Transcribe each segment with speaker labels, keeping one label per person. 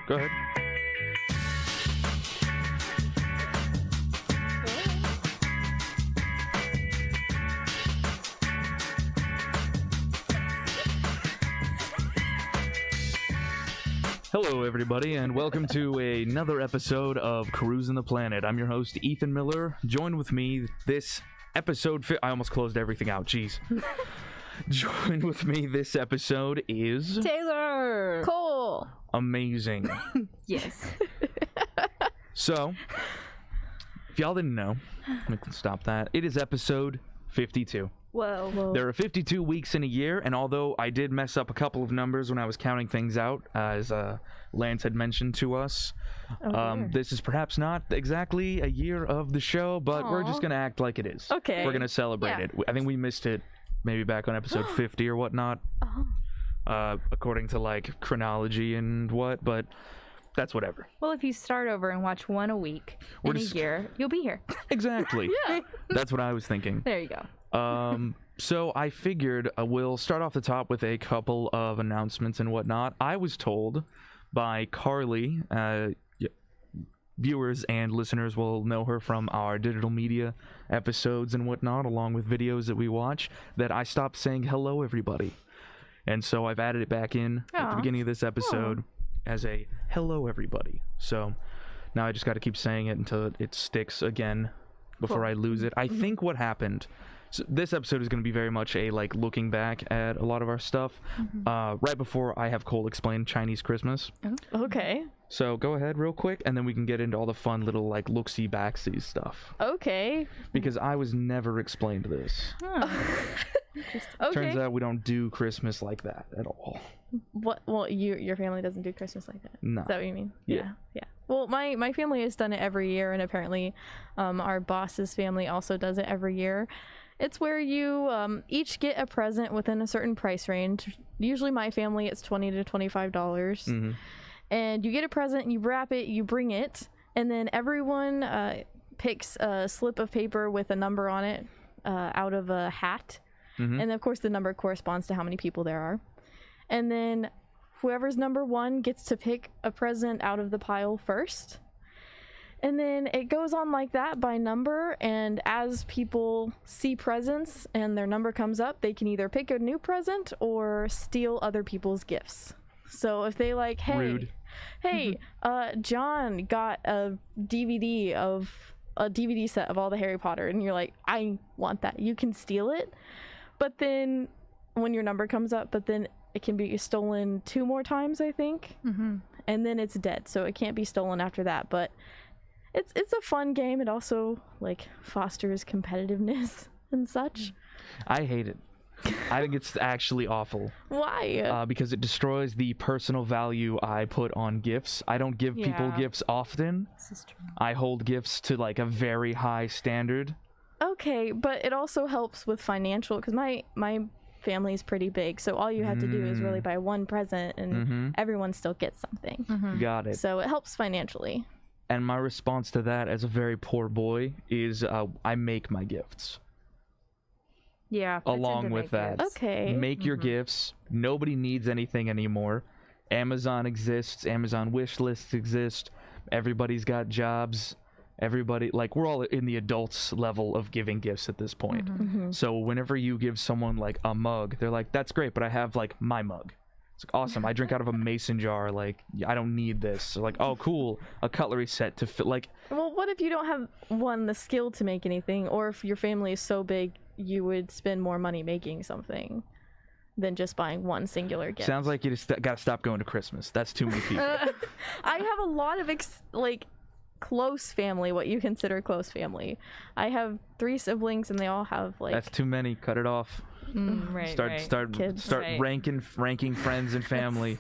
Speaker 1: Go ahead. Hello, everybody, and welcome to another episode of Cruisin the Planet. I'm your host, Ethan Miller. Join with me this episode... I almost closed everything out, jeez. Join with me this episode is...
Speaker 2: Taylor! Cole!
Speaker 1: Amazing.
Speaker 2: Yes.
Speaker 1: So, if y'all didn't know, we can stop that. It is episode 52.
Speaker 2: Whoa.
Speaker 1: There are 52 weeks in a year, and although I did mess up a couple of numbers when I was counting things out, as Lance had mentioned to us, this is perhaps not exactly a year of the show, but we're just going to act like it is.
Speaker 2: Okay.
Speaker 1: We're going to celebrate it. I think we missed it maybe back on episode 50 or whatnot, according to, like, chronology and what, but that's whatever.
Speaker 3: Well, if you start over and watch one a week in a year, you'll be here.
Speaker 1: Exactly.
Speaker 2: Yeah.
Speaker 1: That's what I was thinking.
Speaker 3: There you go.
Speaker 1: So I figured we'll start off the top with a couple of announcements and whatnot. I was told by Carly, viewers and listeners will know her from our digital media episodes and whatnot, along with videos that we watch, that I stopped saying hello, everybody. And so I've added it back in at the beginning of this episode as a hello, everybody. So now I just got to keep saying it until it sticks again before I lose it. I think what happened... So this episode is going to be very much a looking back at a lot of our stuff. Right before I have Cole explain Chinese Christmas.
Speaker 2: Okay.
Speaker 1: So go ahead real quick, and then we can get into all the fun little look-see backseas stuff.
Speaker 2: Okay.
Speaker 1: Because I was never explained this.
Speaker 2: Okay.
Speaker 1: Turns out we don't do Christmas like that at all.
Speaker 2: What? Well, your family doesn't do Christmas like that.
Speaker 1: No.
Speaker 2: Is that what you mean?
Speaker 1: Yeah.
Speaker 2: Well, my family has done it every year, and apparently, our boss's family also does it every year. It's where you each get a present within a certain price range. Usually my family, it's $20 to $25. And you get a present, and you wrap it, you bring it, and then everyone picks a slip of paper with a number on it out of a hat. And of course the number corresponds to how many people there are. And then whoever's number one gets to pick a present out of the pile first. And then it goes on like that by number, and as people see presents and their number comes up, they can either pick a new present or steal other people's gifts. So if they
Speaker 1: Rude.
Speaker 2: John got a DVD set of all the Harry Potter, and you're like, I want that. You can steal it, but then when your number comes up, but then it can be stolen 2 more times, I think, and then it's dead, so it can't be stolen after that. But it's a fun game. It also fosters competitiveness and such.
Speaker 1: I hate it. I think it's actually awful.
Speaker 2: Why?
Speaker 1: Because it destroys the personal value I put on gifts. I don't give people gifts often.
Speaker 3: This is true.
Speaker 1: I hold gifts to a very high standard.
Speaker 2: Okay, but it also helps with financial, because my family is pretty big, so all you have to do is really buy one present, and everyone still gets something.
Speaker 1: Got it.
Speaker 2: So it helps financially.
Speaker 1: And my response to that as a very poor boy is I make my gifts.
Speaker 3: Yeah.
Speaker 1: Along with that.
Speaker 2: Okay.
Speaker 1: Make your gifts. Nobody needs anything anymore. Amazon exists. Amazon wish lists exist. Everybody's got jobs. Everybody, we're all in the adults level of giving gifts at this point. So whenever you give someone a mug, they're like, that's great, but I have my mug. It's awesome. I drink out of a mason jar. I don't need this. So oh, cool. A cutlery set to fit.
Speaker 2: Well, what if you don't have the skill to make anything, or if your family is so big, you would spend more money making something than just buying one singular gift.
Speaker 1: Sounds like you just gotta stop going to Christmas. That's too many people.
Speaker 2: I have a lot of close family. What you consider close family? I have 3 siblings, and they all have
Speaker 1: That's too many. Cut it off.
Speaker 3: Right.
Speaker 1: Start ranking friends and family.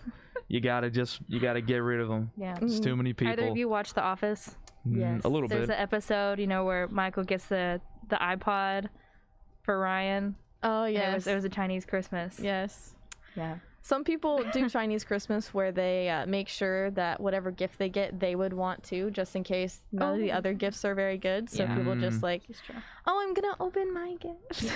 Speaker 1: You gotta get rid of them.
Speaker 3: Yeah.
Speaker 1: It's too many people.
Speaker 3: Either of you watch The Office?
Speaker 2: Yes.
Speaker 1: A little
Speaker 3: There's
Speaker 1: bit.
Speaker 3: an episode, where Michael gets the iPod for Ryan.
Speaker 2: Oh yes.
Speaker 3: It was a Chinese Christmas.
Speaker 2: Yes.
Speaker 3: Yeah.
Speaker 2: Some people do Chinese Christmas where they make sure that whatever gift they get, they would want to, just in case none of the other gifts are very good. So people just oh, I'm gonna open my gift.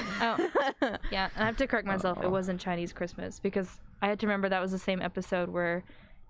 Speaker 3: Yeah, and I have to correct myself. It wasn't Chinese Christmas, because I had to remember that was the same episode where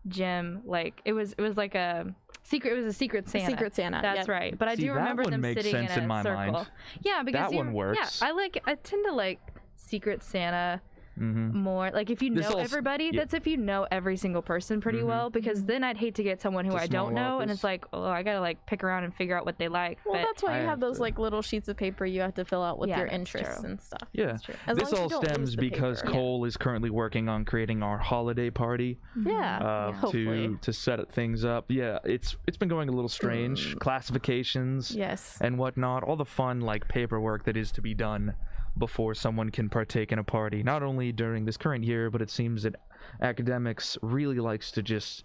Speaker 3: gym. Like it was like a secret. It was a secret Santa.
Speaker 2: Secret Santa.
Speaker 3: That's right. But I
Speaker 1: See,
Speaker 3: do remember
Speaker 1: that one
Speaker 3: them
Speaker 1: makes
Speaker 3: sitting
Speaker 1: sense
Speaker 3: in
Speaker 1: in
Speaker 3: a
Speaker 1: my
Speaker 3: circle.
Speaker 1: mind.
Speaker 3: Yeah, because
Speaker 1: That one works.
Speaker 3: Yeah, I tend to like Secret Santa more. Like if you know everybody, that's if you know every single person pretty well. Because then I'd hate to get someone who I don't know, and it's like, oh, I gotta like pick around and figure out what they like.
Speaker 2: Well,
Speaker 3: but
Speaker 2: that's why you have those like little sheets of paper you have to fill out with
Speaker 3: Yeah,
Speaker 2: your
Speaker 3: that's
Speaker 2: interests
Speaker 3: true.
Speaker 2: and stuff.
Speaker 1: Yeah,
Speaker 2: As
Speaker 1: this
Speaker 2: long as
Speaker 1: all
Speaker 2: you don't
Speaker 1: stems
Speaker 2: lose the
Speaker 1: because
Speaker 2: paper.
Speaker 1: Cole is currently working on creating our holiday party.
Speaker 2: Yeah, hopefully.
Speaker 1: to set things up. Yeah, it's been going a little strange. Classifications
Speaker 2: Yes.
Speaker 1: and whatnot, all the fun like paperwork that is to be done before someone can partake in a party, not only during this current year, but it seems that academics really likes to just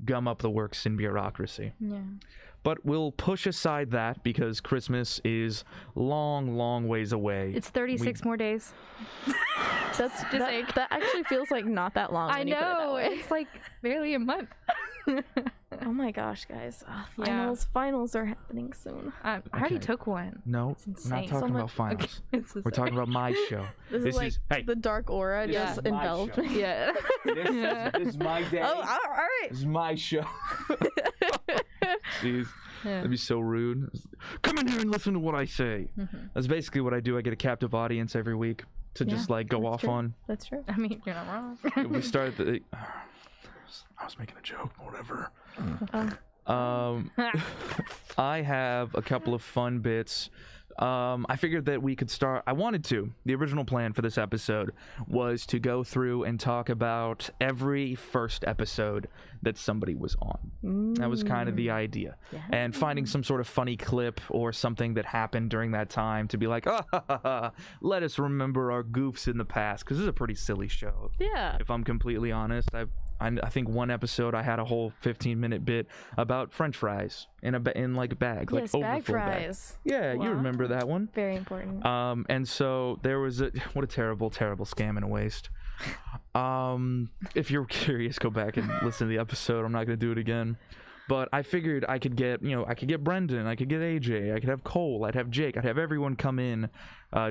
Speaker 1: gum up the works in bureaucracy.
Speaker 3: Yeah.
Speaker 1: But we'll push aside that because Christmas is long ways away.
Speaker 3: It's 36 more days.
Speaker 2: That actually feels like not that long.
Speaker 3: I
Speaker 2: when you put it that
Speaker 3: know.
Speaker 2: way.
Speaker 3: It's like barely a month.
Speaker 2: Oh my gosh, guys!
Speaker 3: Yeah.
Speaker 2: Finals are happening soon.
Speaker 3: I already took one.
Speaker 1: No,
Speaker 3: It's
Speaker 1: we're not
Speaker 3: insane.
Speaker 1: talking
Speaker 2: So
Speaker 1: about
Speaker 2: much-
Speaker 1: finals.
Speaker 3: It's
Speaker 1: We're talking about my show.
Speaker 2: This is like
Speaker 1: hey,
Speaker 2: the dark aura
Speaker 1: this
Speaker 2: just
Speaker 1: is my
Speaker 2: enveloped
Speaker 1: show.
Speaker 2: me.
Speaker 3: Yeah.
Speaker 1: this is my day.
Speaker 2: Oh, all right.
Speaker 1: This is my show. Jeez.
Speaker 3: Yeah.
Speaker 1: That'd be so rude. Come in here and listen to what I say. That's basically what I do. I get a captive audience every week to just like go
Speaker 2: that's
Speaker 1: off
Speaker 2: true.
Speaker 1: on.
Speaker 2: That's true.
Speaker 3: I mean, you're not wrong.
Speaker 1: We start the. I was making a joke, but whatever. I have a couple of fun bits. I figured that we could start. I wanted to. The original plan for this episode was to go through and talk about every first episode that somebody was on. That was kind of the idea. And finding some sort of funny clip or something that happened during that time to be like, let us remember our goofs in the past. Because this is a pretty silly show.
Speaker 2: Yeah.
Speaker 1: If I'm completely honest, I think one episode I had a whole 15-minute bit about French fries in a bag, like
Speaker 2: Yes,
Speaker 1: overfull
Speaker 2: bag fries.
Speaker 1: Yeah, you
Speaker 2: Wow.
Speaker 1: remember that one.
Speaker 2: Very important.
Speaker 1: And so there was what a terrible scam and a waste. If you're curious, go back and listen to the episode. I'm not gonna do it again. But I figured I could get Brendan, I could get AJ, I could have Cole, I'd have Jake, I'd have everyone come in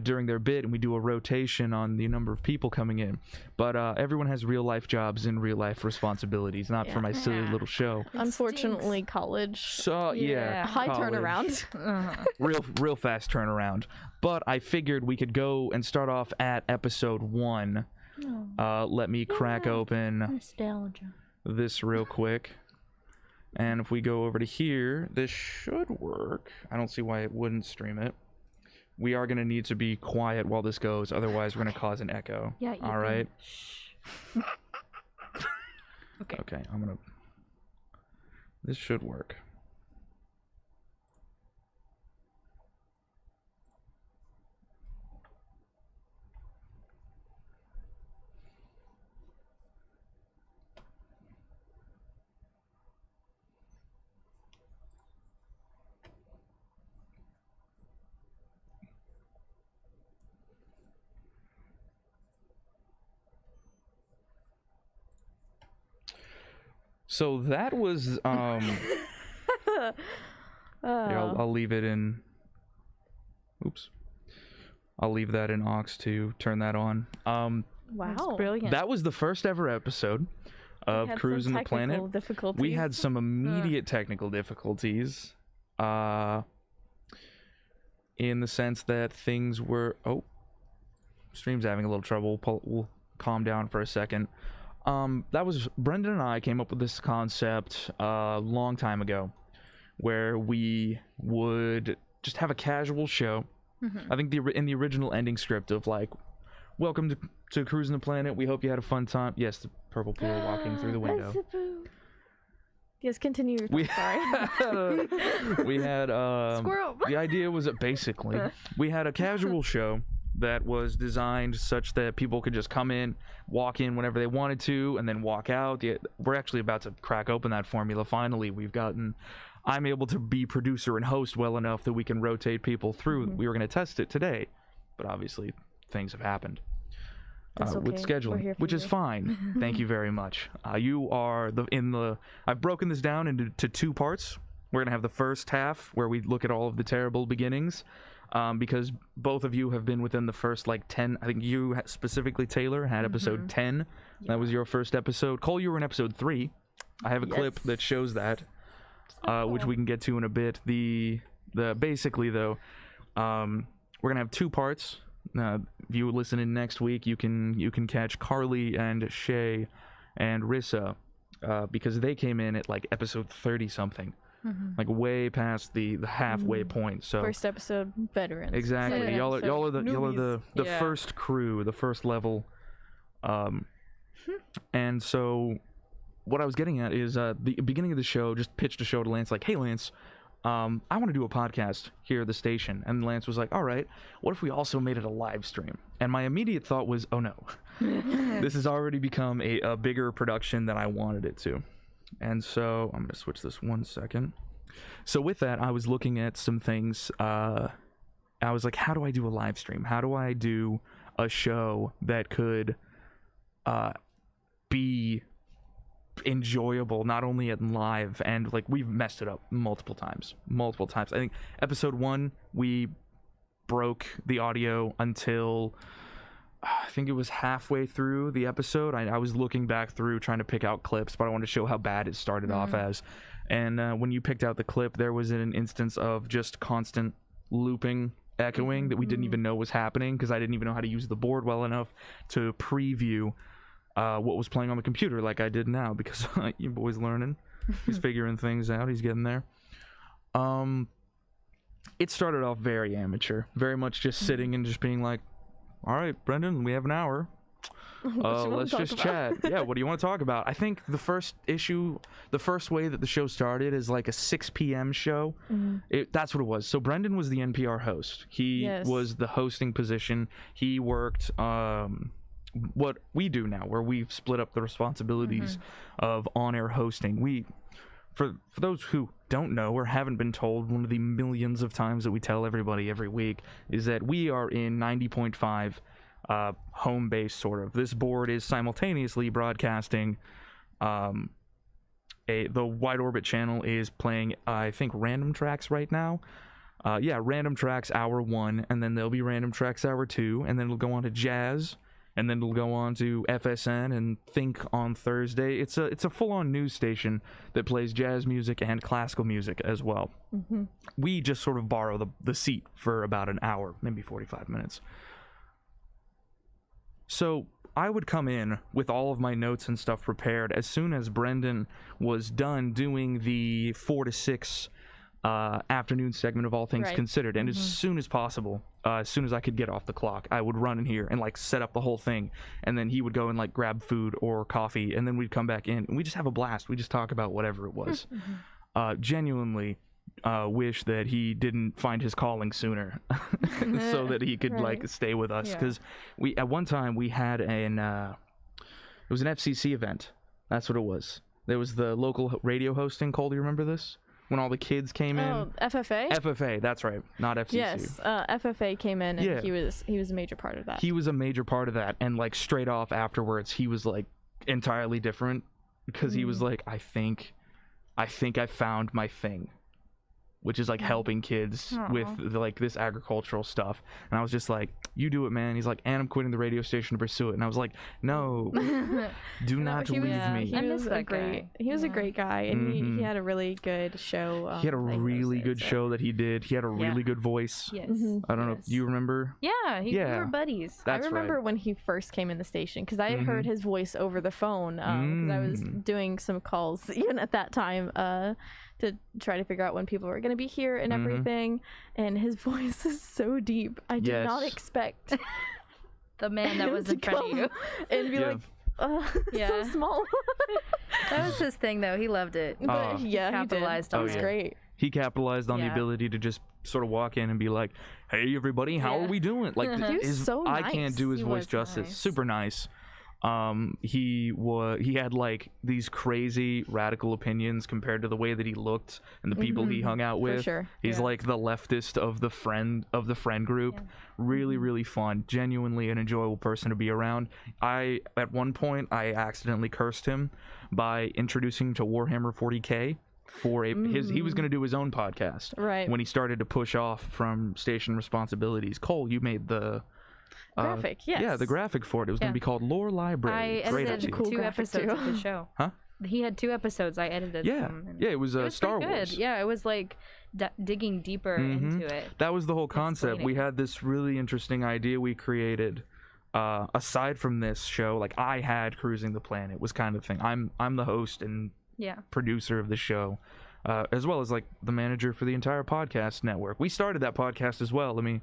Speaker 1: during their bit, and we do a rotation on the number of people coming in. But everyone has real life jobs and real life responsibilities, not for my silly little show.
Speaker 2: Unfortunately, college.
Speaker 1: So yeah,
Speaker 2: High
Speaker 1: college.
Speaker 2: turnaround.
Speaker 1: real fast turnaround. But I figured we could go and start off at episode 1. Let me crack open
Speaker 3: Nostalgia.
Speaker 1: this real quick. And if we go over to here, this should work. I don't see why it wouldn't stream it. We are going to need to be quiet while this goes, otherwise we're going to cause an echo.
Speaker 3: Yeah.
Speaker 1: All right.
Speaker 3: Okay.
Speaker 1: Okay, I'm going to... This should work. So that was here, I'll leave it in. Oops. I'll leave that in aux to turn that on.
Speaker 2: Wow.
Speaker 3: Brilliant.
Speaker 1: That was the first ever episode of Cruisin the Planet. We had some immediate technical difficulties. In the sense that things were stream's having a little trouble. We'll calm down for a second. That was Brendan and I came up with this concept a long time ago, where we would just have a casual show. I think in the original ending script of like, welcome to Cruisin the Planet. We hope you had a fun time. Yes, the purple pool walking through the window.
Speaker 2: Yes, continue. Sorry.
Speaker 1: We had
Speaker 3: Squirrel.
Speaker 1: the idea was that basically we had a casual show that was designed such that people could just come in, walk in whenever they wanted to, and then walk out. We're actually about to crack open that formula. Finally, I'm able to be producer and host well enough that we can rotate people through. We were going to test it today, but obviously things have happened with scheduling, which is fine. Thank you very much. You are I've broken this down into 2 parts. We're going to have the first half where we look at all of the terrible beginnings. Because both of you have been within the first 10. I think you specifically, Taylor, had episode 10. That was your first episode. Cole, you were in episode 3. I have a clip that shows that, which we can get to in a bit. The basically though, we're gonna have 2 parts. If you listen in next week, you can catch Carly and Shay and Rissa, because they came in at like episode 30 something. Like way past the halfway point. So
Speaker 2: first episode veterans.
Speaker 1: Exactly.
Speaker 2: Second
Speaker 1: Y'all are the
Speaker 3: Yeah.
Speaker 1: first crew, the first level. And so what I was getting at is the beginning of the show, just pitched a show to Lance like, "Hey Lance, I want to do a podcast here at the station." And Lance was like, "All right, what if we also made it a live stream?" And my immediate thought was, "Oh no. This has already become a bigger production than I wanted it to." And so I'm going to switch this 1 second. So with that, I was looking at some things. I was like, how do I do a live stream? How do I do a show that could be enjoyable, not only in live, and like we've messed it up multiple times. I think episode 1, we broke the audio until... I think it was halfway through the episode. I was looking back through trying to pick out clips, but I wanted to show how bad it started off as. And when you picked out the clip, there was an instance of just constant looping, echoing that we didn't even know was happening, because I didn't even know how to use the board well enough to preview what was playing on the computer like I did now, because your boy's learning. He's figuring things out. He's getting there. It started off very amateur, very much just sitting and just being like, "All right, Brendan, we have an hour. Let's just chat." Yeah, what do you want to talk about? I think the first way that the show started is like a 6 p.m. show. That's what it was. So Brendan was the NPR host. He was the hosting position. He worked what we do now, where we've split up the responsibilities of on-air hosting. For those who don't know or haven't been told, one of the millions of times that we tell everybody every week is that we are in 90.5 home base, sort of. This board is simultaneously broadcasting. The Wide Orbit channel is playing, I think, Random Tracks right now. Random Tracks Hour 1, and then there'll be Random Tracks Hour 2, and then it'll go on to Jazz, and then it'll go on to FSN and Think on Thursday. It's a full-on news station that plays jazz music and classical music as well. We just sort of borrow the seat for about an hour, maybe 45 minutes. So I would come in with all of my notes and stuff prepared as soon as Brendan was done doing the 4 to 6 afternoon segment of All Things Considered, and as soon as possible, as soon as I could get off the clock, I would run in here and like set up the whole thing, and then he would go and like grab food or coffee, and then we'd come back in and we just have a blast. We just talk about whatever it was. Genuinely wish that he didn't find his calling sooner so that he could like stay with us, because we at one time we had it was an FCC event. That's what it was. There was the local radio hosting. Cole, do you remember this? When all the kids came in.
Speaker 2: Oh, FFA?
Speaker 1: FFA, that's right. Not FCC.
Speaker 2: Yes, FFA came in, and he was a major part of that.
Speaker 1: He was a major part of that, and like straight off afterwards, he was like entirely different, because he was like, I think I found my thing, which is like helping kids with like this agricultural stuff. And I was just like, you do it, man. He's like, and I'm quitting the radio station to pursue it. And I was like, no, do not leave me.
Speaker 2: He was a great guy, and he had a really good show.
Speaker 1: He had a really good show that he did. He had a really good voice.
Speaker 3: Yes.
Speaker 1: I don't know if you remember.
Speaker 3: Yeah, we were buddies.
Speaker 1: That's
Speaker 2: I remember when he first came in the station, because I had heard his voice over the phone, because I was doing some calls even at that time to try to figure out when people were going to be here and everything, and his voice is so deep. I did not expect
Speaker 3: the man that was in front of you
Speaker 2: and be like, so small.
Speaker 3: That was his thing, though. He loved it.
Speaker 2: But
Speaker 3: he capitalized on it.
Speaker 2: It was great.
Speaker 1: He capitalized on the ability to just sort of walk in and be like, hey everybody, how are we doing? Like,
Speaker 2: he was so nice.
Speaker 1: I can't do his voice justice. Super nice. He had like these crazy radical opinions compared to the way that he looked and the people he hung out with.
Speaker 2: For sure.
Speaker 1: He's like the leftist of the friend group. Really, really fun. Genuinely an enjoyable person to be around. At one point I accidentally cursed him by introducing him to Warhammer 40K for he was going to do his own podcast.
Speaker 2: Right.
Speaker 1: When he started to push off from station responsibilities. Cole, you made the
Speaker 2: graphic, yes.
Speaker 1: Yeah, the graphic for it. It was going to be called Lore Library.
Speaker 3: I edited 2 episodes of the show.
Speaker 1: Huh?
Speaker 3: he had 2 episodes. I edited them.
Speaker 1: Yeah, it was Star
Speaker 3: Wars. Good. Yeah, it was like digging deeper into it.
Speaker 1: That was the whole concept.
Speaker 3: Explaining.
Speaker 1: We had this really interesting idea we created. Aside from this show, like I had Cruising the Planet was kind of thing. I'm the host and producer of the show, as well as like the manager for the entire podcast network. We started that podcast as well. Let me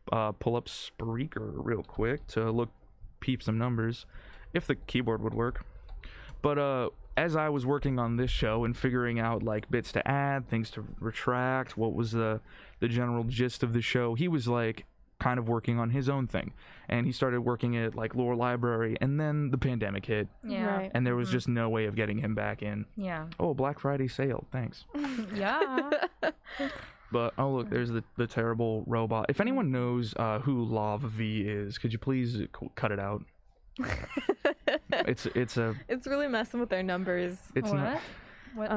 Speaker 1: pull up Spreaker real quick to peep some numbers, if the keyboard would work. But as I was working on this show and figuring out like bits to add, things to retract, what was the general gist of the show, he was like kind of working on his own thing, and he started working at like Lore Library, and then the pandemic hit, and there was just no way of getting him back in. Oh, Black Friday sale, thanks. But oh look, there's the terrible robot. If anyone knows who Lava V is, could you please cut it out? It's
Speaker 2: really messing with their numbers.
Speaker 1: It's not.
Speaker 3: What?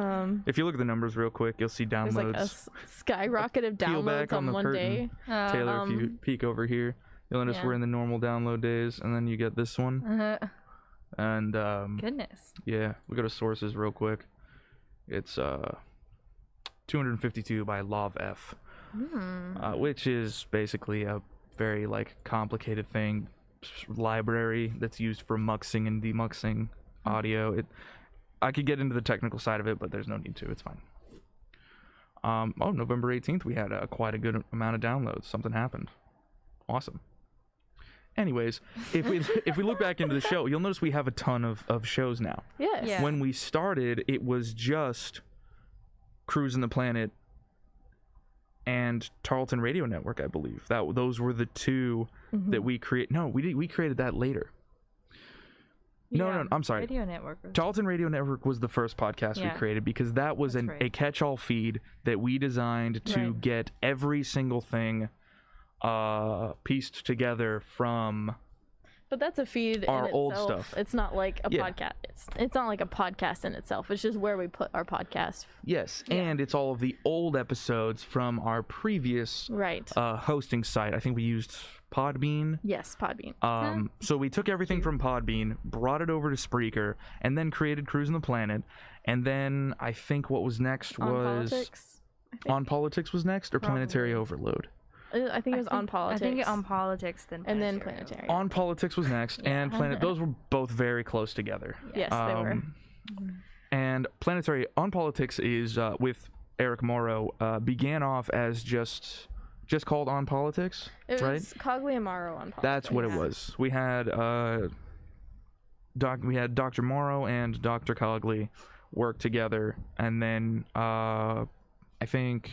Speaker 1: If you look at the numbers real quick, you'll see downloads.
Speaker 2: There's like a skyrocket of downloads on one day.
Speaker 1: Taylor, if you peek over here, you'll notice we're in the normal download days, and then you get this one. And
Speaker 3: goodness.
Speaker 1: Yeah, we go to sources real quick. It's 252 by LovF, which is basically a very like complicated library that's used for muxing and demuxing audio. I could get into the technical side of it, but there's no need to. It's fine. November 18th, we had quite a good amount of downloads. Something happened. Awesome. Anyways, if we look back into the show, you'll notice we have a ton of shows now.
Speaker 2: Yes.
Speaker 3: Yeah.
Speaker 1: When we started, it was just Cruisin the Planet and Tarleton Radio Network, I believe. Those were the 2 that we created. No, we created that later. No, I'm sorry.
Speaker 3: Radio Network.
Speaker 1: Tarleton Radio Network was the first podcast we created, because that was a catch-all feed that we designed to get every single thing pieced together from.
Speaker 2: But that's a feed
Speaker 1: our
Speaker 2: in
Speaker 1: old
Speaker 2: itself.
Speaker 1: stuff.
Speaker 2: It's not like a podcast. It's not like a podcast in itself. It's just where we put our podcast.
Speaker 1: Yes, and it's all of the old episodes from our previous hosting site. I think we used Podbean.
Speaker 2: Yes, Podbean.
Speaker 1: So we took everything from Podbean, brought it over to Spreaker, and then created Cruisin the Planet. And then I think what was next was On Politics was next, or Planetary Overload.
Speaker 2: I think it was On Politics.
Speaker 3: I think On Politics,
Speaker 2: and then Planetary.
Speaker 1: On Politics was next, and Planet. Those were both very close together.
Speaker 2: Yes, they were.
Speaker 1: And Planetary On Politics is with Eric Morrow. Began off as just called On Politics,
Speaker 2: it
Speaker 1: right?
Speaker 2: was Cogley and Morrow On Politics.
Speaker 1: That's what it was. We had Dr. Morrow and Dr. Cogley work together, and then I think.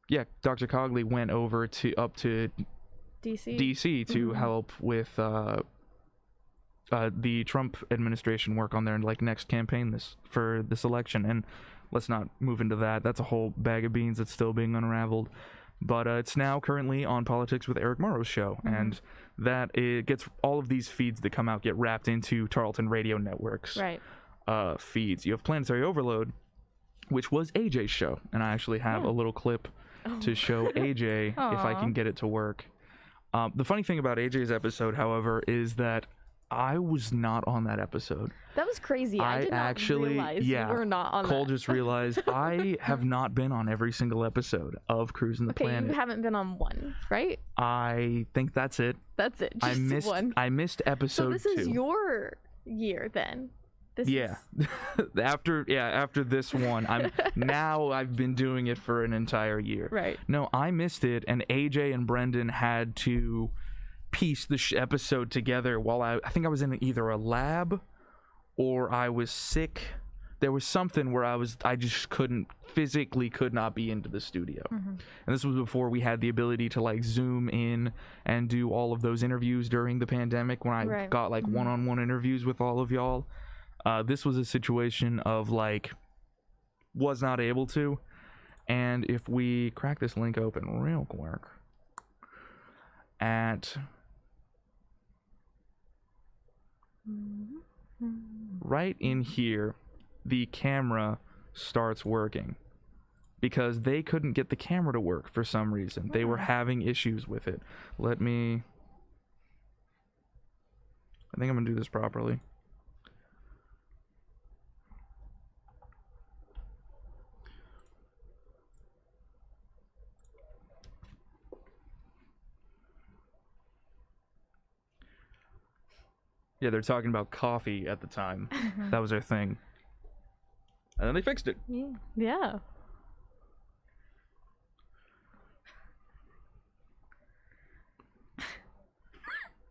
Speaker 1: Yeah, Dr. Cogley went over up to DC to help with the Trump administration work on their like next campaign for this election. And let's not move into that. That's a whole bag of beans that's still being unraveled. But it's now currently On Politics with Eric Morrow's show, and that it gets all of these feeds that come out get wrapped into Tarleton Radio Network's feeds. You have Planetary Overload, which was AJ's show, and I actually have a little clip to show AJ if I can get it to work. The funny thing about AJ's episode, however, is that I was not on that episode.
Speaker 2: That was crazy. I did not realize you were not on
Speaker 1: Cole
Speaker 2: that.
Speaker 1: just realized I have not been on every single episode of Cruisin the Planet.
Speaker 2: You haven't been on one, right?
Speaker 1: I think that's it.
Speaker 2: That's it. Just one.
Speaker 1: I missed episode 2.
Speaker 2: So this is your year then.
Speaker 1: After this one, I've been doing it for an entire year.
Speaker 2: Right.
Speaker 1: No, I missed it, and AJ and Brendan had to piece the episode together while I think I was in either a lab or I was sick. There was something where I just physically could not be into the studio. And this was before we had the ability to like Zoom in and do all of those interviews during the pandemic, when I got like one-on-one interviews with all of y'all. This was a situation of like was not able to. And if we crack this link open real quick at right in here, the camera starts working because they couldn't get the camera to work for some reason. They were having issues with it. I think I'm gonna do this properly. Yeah, they're talking about coffee at the time. That was their thing. And then they fixed it.
Speaker 2: Yeah.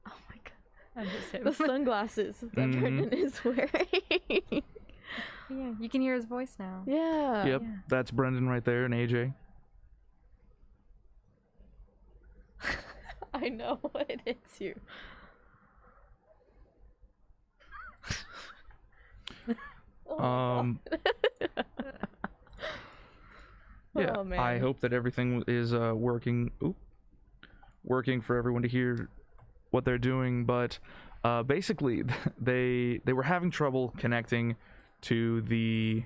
Speaker 3: Oh my god. I'm just
Speaker 2: the sunglasses that Brendan is wearing.
Speaker 3: Yeah, you can hear his voice now.
Speaker 2: Yeah.
Speaker 1: Yep, that's Brendan right there and AJ.
Speaker 2: I know it is you.
Speaker 1: Yeah,
Speaker 2: oh, man.
Speaker 1: I hope that everything is working for everyone to hear what they're doing, but basically they were having trouble connecting to the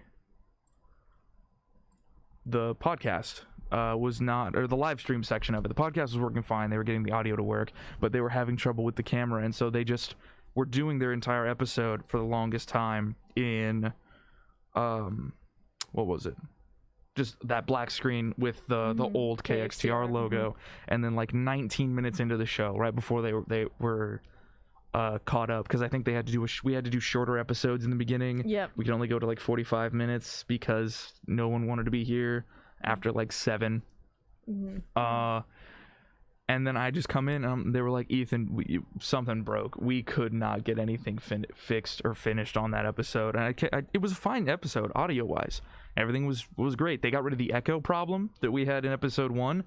Speaker 1: podcast was not, or the live stream section of it. The podcast was working fine. They were getting the audio to work, but they were having trouble with the camera, and so they just were doing their entire episode for the longest time in what was it? Just that black screen with the old KXTR logo, and then like 19 minutes into the show, right before they were caught up, because I think they had to do we had to do shorter episodes in the beginning.
Speaker 2: Yep.
Speaker 1: We could only go to like 45 minutes because no one wanted to be here after like 7. And then I just come in, and they were like, Ethan, something broke. We could not get anything fixed or finished on that episode. And it was a fine episode, audio-wise. Everything was great. They got rid of the echo problem that we had in episode 1.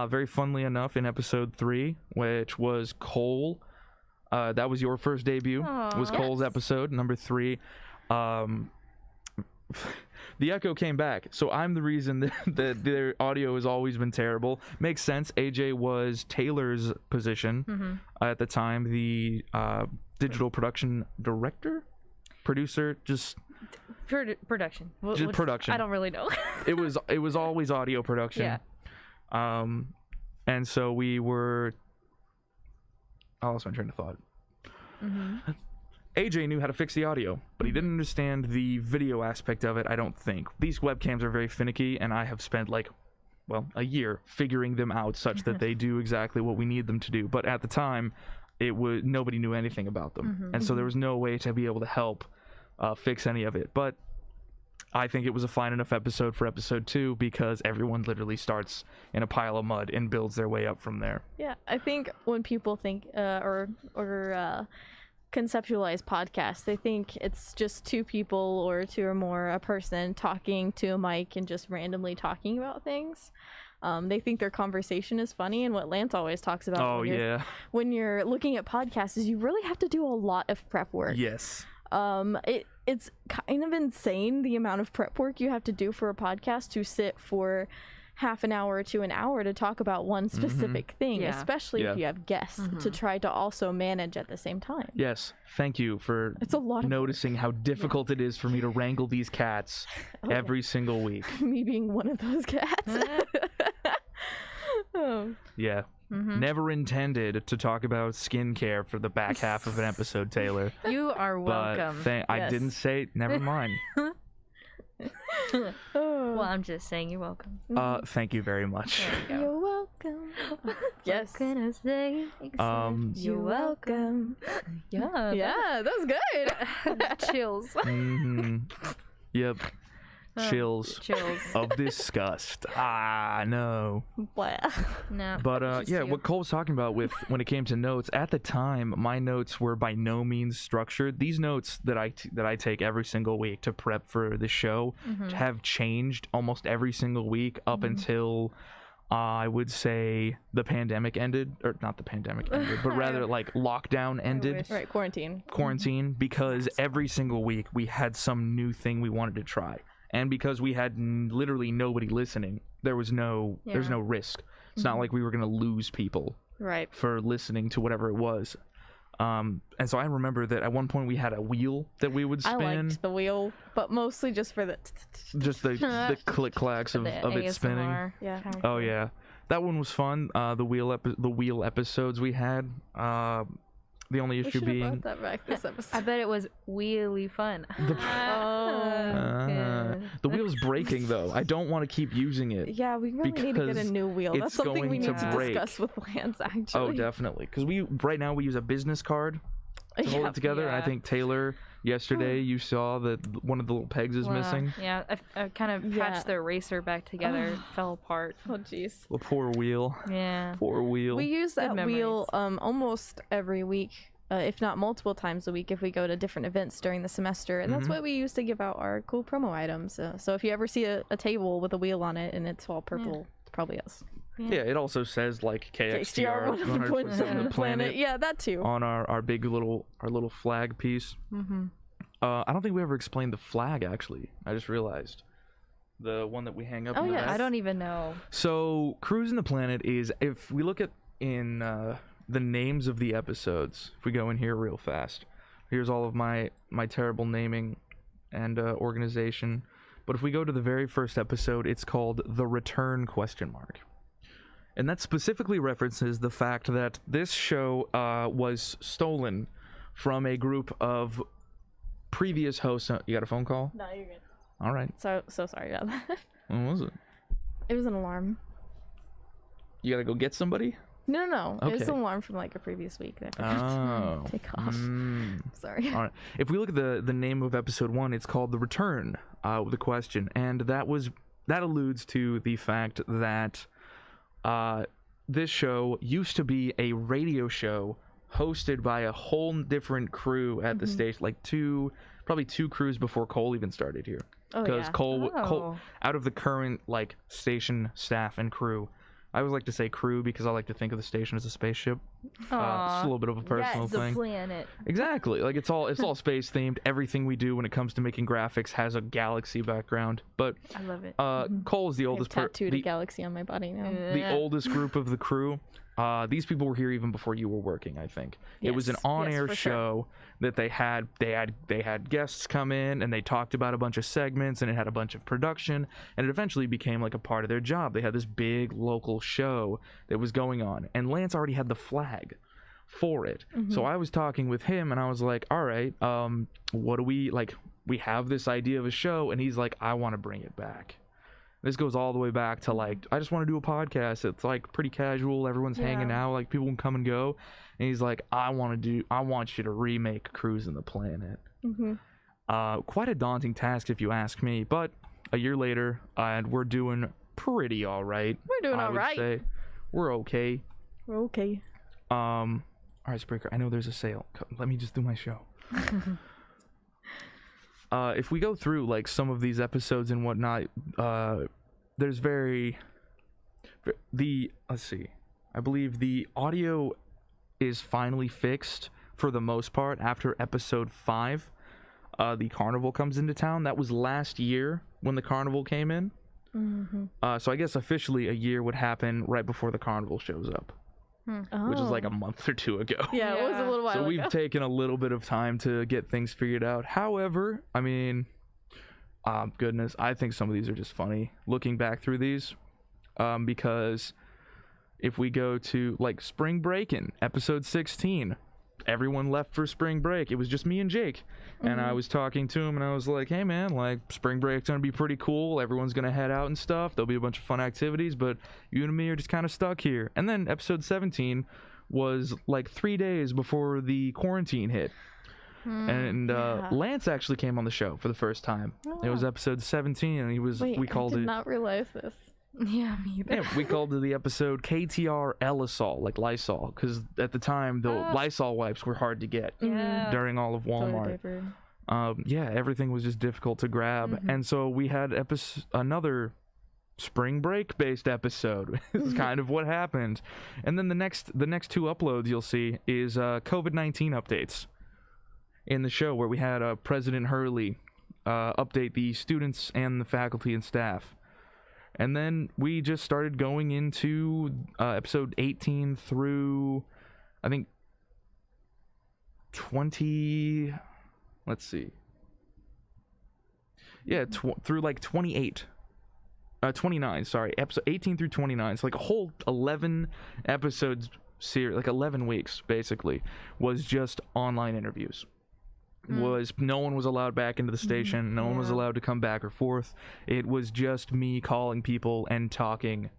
Speaker 1: Very funnily enough, in episode 3, which was Cole. That was your first debut, was Cole's episode, number 3. The echo came back, so I'm the reason that their audio has always been terrible. Makes sense. AJ was Taylor's position at the time, the digital production director, producer, just
Speaker 3: production.
Speaker 1: Just production.
Speaker 3: I don't really know.
Speaker 1: it was always audio production.
Speaker 3: Yeah.
Speaker 1: And so we were. I lost my train of thought. AJ knew how to fix the audio, but he didn't understand the video aspect of it, I don't think. These webcams are very finicky, and I have spent a year figuring them out such that they do exactly what we need them to do. But at the time, nobody knew anything about them, and so there was no way to be able to help fix any of it. But I think it was a fine enough episode for episode 2, because everyone literally starts in a pile of mud and builds their way up from there.
Speaker 2: Yeah, I think when people think or conceptualize podcasts, they think it's just 2 people or 2 or more, a person talking to a mic and just randomly talking about things. They think their conversation is funny, and what Lance always talks about when you're looking at podcasts is you really have to do a lot of prep work.
Speaker 1: Yes.
Speaker 2: It's kind of insane the amount of prep work you have to do for a podcast to sit for half an hour to an hour to talk about one specific thing, especially if you have guests to try to also manage at the same time.
Speaker 1: Yes, thank you for noticing how difficult it is for me to wrangle these cats every single week.
Speaker 2: Me being one of those cats.
Speaker 1: Yeah. Never intended to talk about skincare for the back half of an episode, Taylor.
Speaker 3: You are welcome.
Speaker 1: I didn't say, never mind.
Speaker 3: Well, I'm just saying you're welcome.
Speaker 1: Thank you very much.
Speaker 2: You're welcome. Yes.
Speaker 3: What can I say?
Speaker 2: You're welcome.
Speaker 3: Yeah.
Speaker 2: Yeah, that was good.
Speaker 3: Chills.
Speaker 1: Yep. Chills of disgust. No.
Speaker 3: No.
Speaker 1: But what Cole was talking about when it came to notes, at the time my notes were by no means structured. These notes that I take every single week to prep for the show have changed almost every single week up until I would say the pandemic ended, or not the pandemic ended, but rather like lockdown ended.
Speaker 2: Right,
Speaker 1: quarantine, because every single week we had some new thing we wanted to try. And because we had literally nobody listening, there's no risk. It's not like we were going to lose people for listening to whatever it was. And so I remember that at one point we had a wheel that we would spin.
Speaker 2: I liked the wheel, but mostly just for the
Speaker 1: click clacks of it spinning.
Speaker 2: Yeah.
Speaker 1: Oh yeah, that one was fun. The wheel episodes we had. The only issue being
Speaker 2: that back this episode.
Speaker 3: I bet it was really fun.
Speaker 1: The wheel's breaking though. I don't want to keep using it.
Speaker 2: Yeah, we really need to get a new wheel. That's something we need to
Speaker 1: break.
Speaker 2: discuss with Lance, actually.
Speaker 1: Oh, definitely. Because right now we use a business card to hold it together. And I think Taylor, yesterday, you saw that one of the little pegs is missing.
Speaker 3: Yeah, I kind of patched the eraser back together. It fell apart.
Speaker 2: Oh, jeez.
Speaker 1: The poor wheel.
Speaker 3: Yeah.
Speaker 1: Poor wheel.
Speaker 2: We use that wheel almost every week, if not multiple times a week, if we go to different events during the semester. And that's what we use to give out our cool promo items. So if you ever see a table with a wheel on it and it's all purple, it's probably us.
Speaker 1: Yeah, it also says like KXTR 100% the planet.
Speaker 2: Yeah, that too.
Speaker 1: On our big little flag piece. I don't think we ever explained the flag, actually. I just realized. The one that we hang up.
Speaker 3: Oh yeah, I don't even know.
Speaker 1: So Cruisin the Planet is, if we look at in the names of the episodes, if we go in here real fast, here's all of my terrible naming and organization. But if we go to the very first episode, it's called The Return ? And that specifically references the fact that this show was stolen from a group of previous hosts. You got a phone call?
Speaker 2: No, you're good.
Speaker 1: All right.
Speaker 2: So sorry about that.
Speaker 1: What was it?
Speaker 2: It was an alarm.
Speaker 1: You gotta go get somebody?
Speaker 2: No.
Speaker 1: Okay.
Speaker 2: It was an alarm from like a previous week that I forgot to take off. Sorry.
Speaker 1: All right. If we look at the name of episode 1, it's called The Return with a question, and that alludes to the fact that this show used to be a radio show hosted by a whole different crew at the station, like probably two crews before Cole even started here. Because Cole, out of the current like station staff and crew, I always like to say crew because I like to think of the station as a spaceship. It's a little bit of a personal thing.
Speaker 3: The planet.
Speaker 1: Exactly. Like it's all space themed. Everything we do when it comes to making graphics has a galaxy background. But
Speaker 3: I love it.
Speaker 1: Cole is the oldest
Speaker 2: tattooed a galaxy on my body now.
Speaker 1: The oldest group of the crew. These people were here even before you were working, I think. It was an on-air show that they had guests come in and they talked about a bunch of segments, and it had a bunch of production, and it eventually became like a part of their job. They had this big local show that was going on, and Lance already had the flag for it. So I was talking with him and I was like, all right, what do we have this idea of a show, and he's like, I want to bring it back. This goes all the way back to like, I just want to do a podcast. It's like pretty casual. Everyone's hanging out. Like people can come and go. And he's like, I want you to remake Cruisin the Planet. Quite a daunting task if you ask me. But a year later, and we're doing pretty all right.
Speaker 2: We're doing all right.
Speaker 1: Say. We're okay.
Speaker 2: We're okay.
Speaker 1: All right, Spreaker, I know there's a sale. Let me just do my show. If we go through like some of these episodes and whatnot, there's let's see, I believe the audio is finally fixed for the most part after episode 5. The carnival comes into town. That was last year when the carnival came in. So I guess officially a year would happen right before the carnival shows up. Which is like a month or 2 ago.
Speaker 2: Yeah, it was a little while ago.
Speaker 1: So we've taken a little bit of time to get things figured out. However, I mean, goodness, I think some of these are just funny looking back through these, because if we go to like spring break in episode 16, everyone left for spring break. It was just me and Jake, and I was talking to him and I was like, hey man, like spring break's gonna be pretty cool. Everyone's gonna head out and stuff. There'll be a bunch of fun activities, but you and me are just kind of stuck here. And then episode 17 was like 3 days before the quarantine hit. And Lance actually came on the show for the first time. It was episode 17, and he was we called
Speaker 2: I did not realize this.
Speaker 3: Yeah, me either.
Speaker 1: Yeah, we called the episode KTR Lysol, like Lysol, because at the time the Lysol wipes were hard to get during all of Walmart. Everything was just difficult to grab, and so we had another spring break based episode. Is kind of what happened. And then the next 2 uploads you'll see is COVID-19 updates in the show, where we had President Hurley update the students and the faculty and staff. And then we just started going into episode 18 through, I think, 20, let's see. Yeah, through like 29, sorry. Episode 18 through 29. So like a whole 11 episodes series, like 11 weeks, basically, was just online interviews. No one was allowed back into the station. No one was allowed to come back or forth. It was just me calling people and talking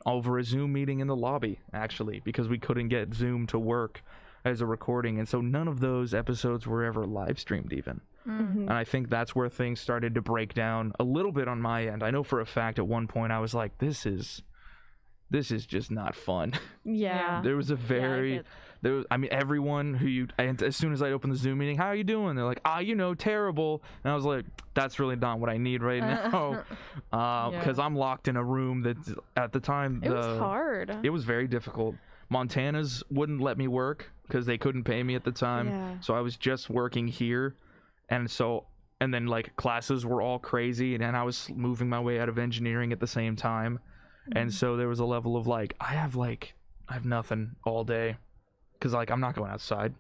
Speaker 1: over a Zoom meeting in the lobby, actually, because we couldn't get Zoom to work as a recording, and so none of those episodes were ever live streamed even. And I think that's where things started to break down a little bit on my end. I know for a fact at one point I was like, this is just not fun.
Speaker 2: Yeah.
Speaker 1: There was a very everyone who as soon as I opened the Zoom meeting, how are you doing? They're like, terrible. And I was like, that's really not what I need right now. Because I'm locked in a room that at the time
Speaker 2: it was hard.
Speaker 1: It was very difficult. Montana's wouldn't let me work because they couldn't pay me at the time.
Speaker 2: Yeah.
Speaker 1: So I was just working here. And then like classes were all crazy, and I was moving my way out of engineering at the same time. And so there was a level of like I have nothing all day because like I'm not going outside.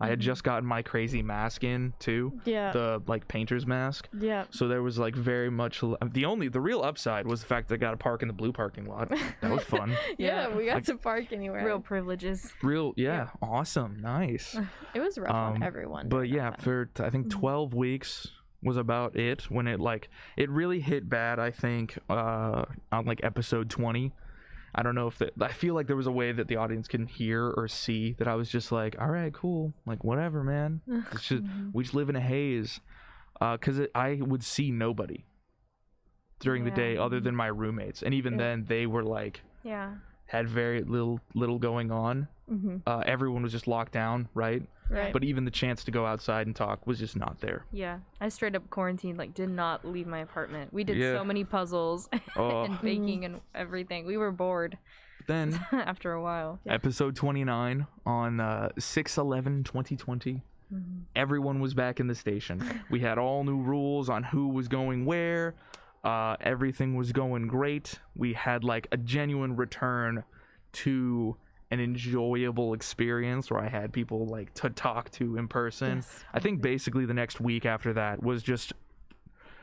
Speaker 1: I had just gotten my crazy mask in too.
Speaker 2: Yeah.
Speaker 1: The like painter's mask.
Speaker 2: Yeah.
Speaker 1: So there was like very much the real upside was the fact that I got to park in the blue parking lot. That was fun.
Speaker 2: Yeah, we got to park anywhere.
Speaker 3: Real privileges.
Speaker 1: Awesome, nice.
Speaker 2: It was rough on everyone.
Speaker 1: But yeah, for I think 12 weeks was about it when it really hit bad. I think on like episode 20. I don't know if I feel like there was a way that the audience can hear or see that I was just like, all right, cool, like whatever, man. It's just we just live in a haze, because I would see nobody during the day other than my roommates, and even then they were like, had very little going on. Everyone was just locked down, right? But even the chance to go outside and talk was just not there.
Speaker 3: Yeah, I straight up quarantined, like did not leave my apartment. We did so many puzzles and baking and everything. We were bored.
Speaker 1: Then
Speaker 3: after a while.
Speaker 1: Episode 29 on 6/11/2020. Everyone was back in the station. We had all new rules on who was going where. Everything was going great. We had like a genuine return to an enjoyable experience where I had people like to talk to in person. Yes. I think basically the next week after that was just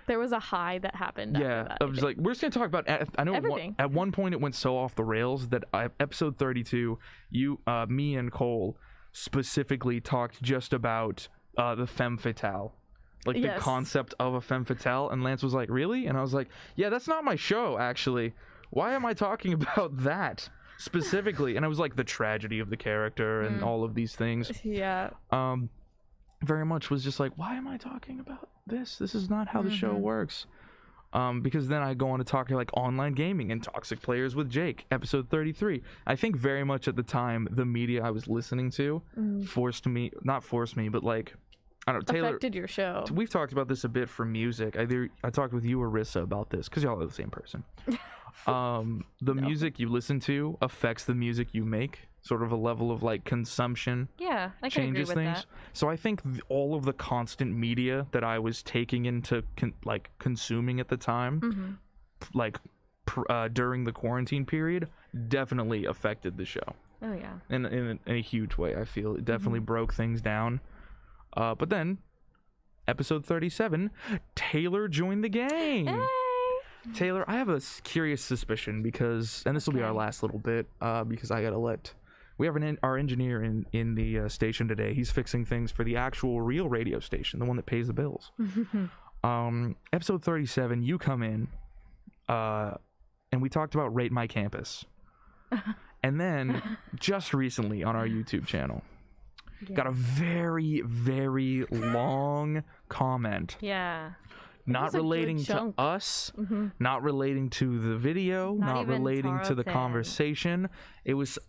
Speaker 2: there was a high that happened.
Speaker 1: Yeah,
Speaker 2: after that,
Speaker 1: I was like, we're just gonna talk about. I know at one point it went so off the rails that episode 32, me and Cole specifically talked just about the femme fatale. Like the concept of a femme fatale, and Lance was like, really? And I was like, yeah, that's not my show, actually. Why am I talking about that specifically? And it was like the tragedy of the character and all of these things.
Speaker 2: Yeah.
Speaker 1: Very much was just like, why am I talking about this? This is not how the show works. Because then I go on to talk like online gaming and toxic players with Jake, episode 33. I think very much at the time, the media I was listening to not forced me, but like, I don't know, Taylor
Speaker 2: affected your show.
Speaker 1: We've talked about this a bit for music. I talked with you or Rissa about this because y'all are the same person. The music you listen to affects the music you make. Sort of a level of like consumption.
Speaker 3: Yeah, I can agree with
Speaker 1: things.
Speaker 3: That.
Speaker 1: So I think all of the constant media that I was taking into consuming at the time, during the quarantine period, definitely affected the show.
Speaker 3: Oh yeah.
Speaker 1: In a huge way, I feel it definitely broke things down. But then, episode 37, Taylor joined the gang.
Speaker 2: Hey!
Speaker 1: Taylor, I have a curious suspicion because, and this will be our last little bit, because I gotta we have our engineer in the station today. He's fixing things for the actual real radio station, the one that pays the bills. Episode 37, you come in, and we talked about Rate My Campus. And then, just recently on our YouTube channel, got a very, very long comment.
Speaker 3: Yeah.
Speaker 1: Not relating to us, not relating to the video, not relating to the conversation. It was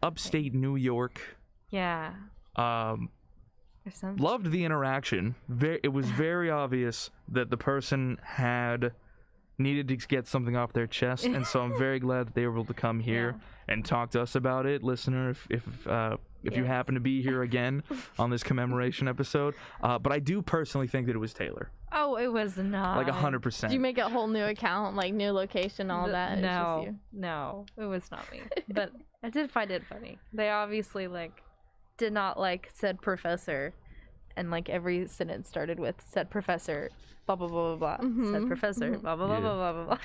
Speaker 1: upstate New York.
Speaker 3: Yeah.
Speaker 1: Loved the interaction. It was very obvious that the person needed to get something off their chest, and so I'm very glad that they were able to come here and talk to us about it, listener. If you happen to be here again on this commemoration episode, but I do personally think that it was Taylor.
Speaker 3: Oh, it was not.
Speaker 1: Like 100%.
Speaker 2: Did you make a whole new account, like new location, all that?
Speaker 3: No, it was not me. But I did find it funny. They obviously did not said professor, and every sentence started with said professor, blah blah blah blah blah. Said professor, blah blah blah blah blah blah.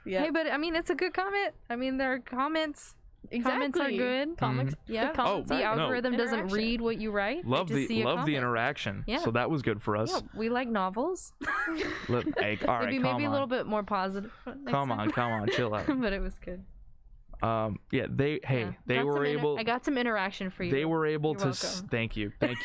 Speaker 3: Yeah. Hey, but I mean, it's a good comment. I mean, there are comments.
Speaker 2: Exactly.
Speaker 3: Comments are good.
Speaker 2: Comics.
Speaker 3: Yeah. The algorithm doesn't read what you write.
Speaker 1: Love the interaction. Yeah. So that was good for us.
Speaker 3: Yeah, we like novels.
Speaker 1: All right,
Speaker 3: maybe a little bit more positive.
Speaker 1: Come on, chill out.
Speaker 3: But it was good.
Speaker 1: Yeah, they were able.
Speaker 3: I got some interaction for you.
Speaker 1: They were able
Speaker 3: You're
Speaker 1: to.
Speaker 3: welcome.
Speaker 1: Thank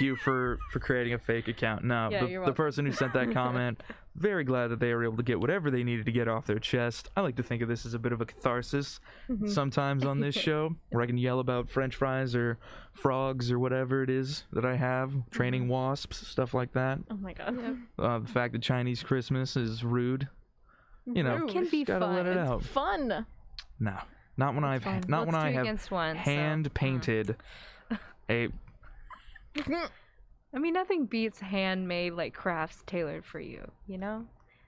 Speaker 1: you for creating a fake account. No,
Speaker 3: Yeah,
Speaker 1: the person who sent that comment, very glad that they were able to get whatever they needed to get off their chest. I like to think of this as a bit of a catharsis sometimes on this show, where I can yell about French fries or frogs or whatever it is that I have, training wasps, stuff like that.
Speaker 2: Oh my god.
Speaker 1: The fact that Chinese Christmas is rude. You know,
Speaker 2: Rude.
Speaker 3: Can be
Speaker 1: gotta
Speaker 3: fun.
Speaker 1: let it out.
Speaker 2: Fun.
Speaker 1: No, not when I've
Speaker 3: fine.
Speaker 1: not
Speaker 3: Let's
Speaker 1: when I
Speaker 3: do
Speaker 1: have
Speaker 3: against one, so,
Speaker 1: hand painted a.
Speaker 3: I mean, nothing beats handmade like crafts tailored for you. You know.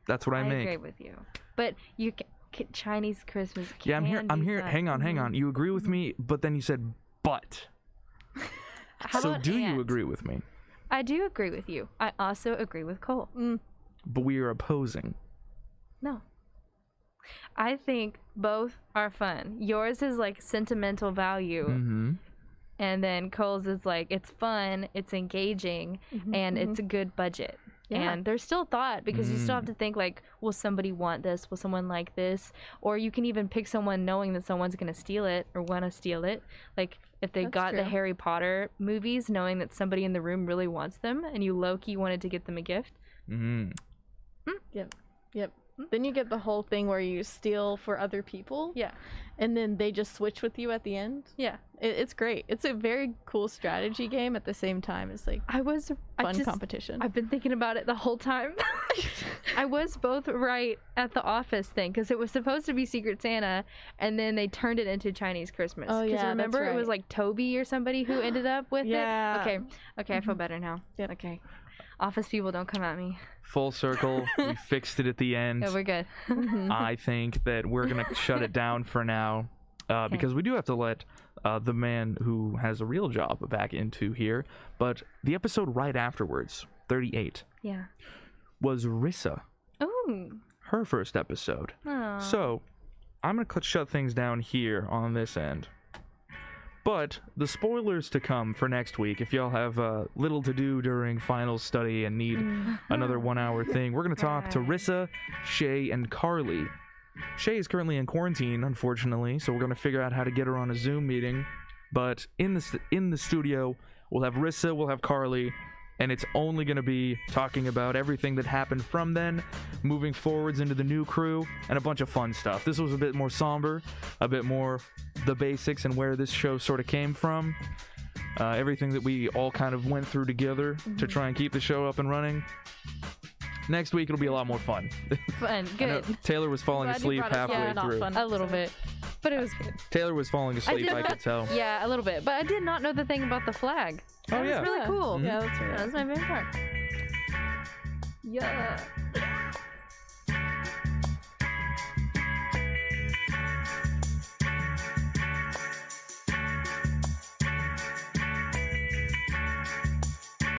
Speaker 1: That's what I make.
Speaker 3: agree with you, but you Chinese Christmas.
Speaker 1: Yeah, I'm here.
Speaker 3: can be fun.
Speaker 1: Hang on. You agree with me, but then you said but.
Speaker 3: How
Speaker 1: So
Speaker 3: about
Speaker 1: do you
Speaker 3: and?
Speaker 1: agree with me?
Speaker 3: I do agree with you. I also agree with Cole.
Speaker 1: But we are opposing.
Speaker 3: No. I think both are fun. Yours is like sentimental value,
Speaker 1: Mm-hmm.
Speaker 3: and then Cole's is like it's fun, it's engaging, and it's a good budget.
Speaker 2: Yeah.
Speaker 3: And there's still thought because you still have to think like, will somebody want this? Will someone like this? Or you can even pick someone knowing that someone's gonna steal it or wanna steal it. Like if they
Speaker 2: That's
Speaker 3: got the
Speaker 2: true.
Speaker 3: Harry Potter movies, knowing that somebody in the room really wants them, and you low-key wanted to get them a gift.
Speaker 1: Mm-hmm.
Speaker 2: Yep. Then you get the whole thing where you steal for other people.
Speaker 3: Yeah.
Speaker 2: And then they just switch with you at the end.
Speaker 3: Yeah.
Speaker 2: It's great. It's a very cool strategy game at the same time. It's like fun competition.
Speaker 3: I've been thinking about it the whole time. I was both right at the office thing because it was supposed to be Secret Santa, and then they turned it into Chinese Christmas.
Speaker 2: Oh, yeah, that's
Speaker 3: remember it was
Speaker 2: right.
Speaker 3: like Toby or somebody who ended up with
Speaker 2: Yeah.
Speaker 3: it. Okay, I feel better now.
Speaker 2: Yep.
Speaker 3: Okay, office people, don't come at me.
Speaker 1: Full circle. We fixed it at the end.
Speaker 3: Yeah, we're good.
Speaker 1: I think that we're gonna shut it down for now, because we do have to let the man who has a real job back into here. But the episode right afterwards, 38,
Speaker 3: Yeah.
Speaker 1: was Rissa,
Speaker 3: Oh.
Speaker 1: her first episode. So I'm gonna shut things down here on this end. But the spoilers to come for next week, if y'all have little to do during final study and need another 1 hour thing, we're going to talk to Rissa, Shay, and Carly. Shay is currently in quarantine, unfortunately, so we're going to figure out how to get her on a Zoom meeting. But in the studio, we'll have Rissa, we'll have Carly, and it's only going to be talking about everything that happened from then, moving forwards into the new crew, and a bunch of fun stuff. This was a bit more somber, a bit more the basics and where this show sort of came from. Everything that we all kind of went through together to try and keep the show up and running. Next week, it'll be a lot more fun.
Speaker 3: Fun.
Speaker 1: I know
Speaker 3: Good.
Speaker 1: Taylor was falling
Speaker 2: Glad you
Speaker 1: asleep
Speaker 2: brought us
Speaker 1: halfway
Speaker 2: yeah, not
Speaker 1: through.
Speaker 2: fun.
Speaker 3: A little bit. But it was good.
Speaker 1: Taylor was falling asleep, I could tell.
Speaker 3: Yeah, a little bit. But I did not know the thing about the flag.
Speaker 1: Oh,
Speaker 3: That
Speaker 1: yeah.
Speaker 3: was really cool.
Speaker 2: Yeah, that's right.
Speaker 3: That was my favorite part. Yeah.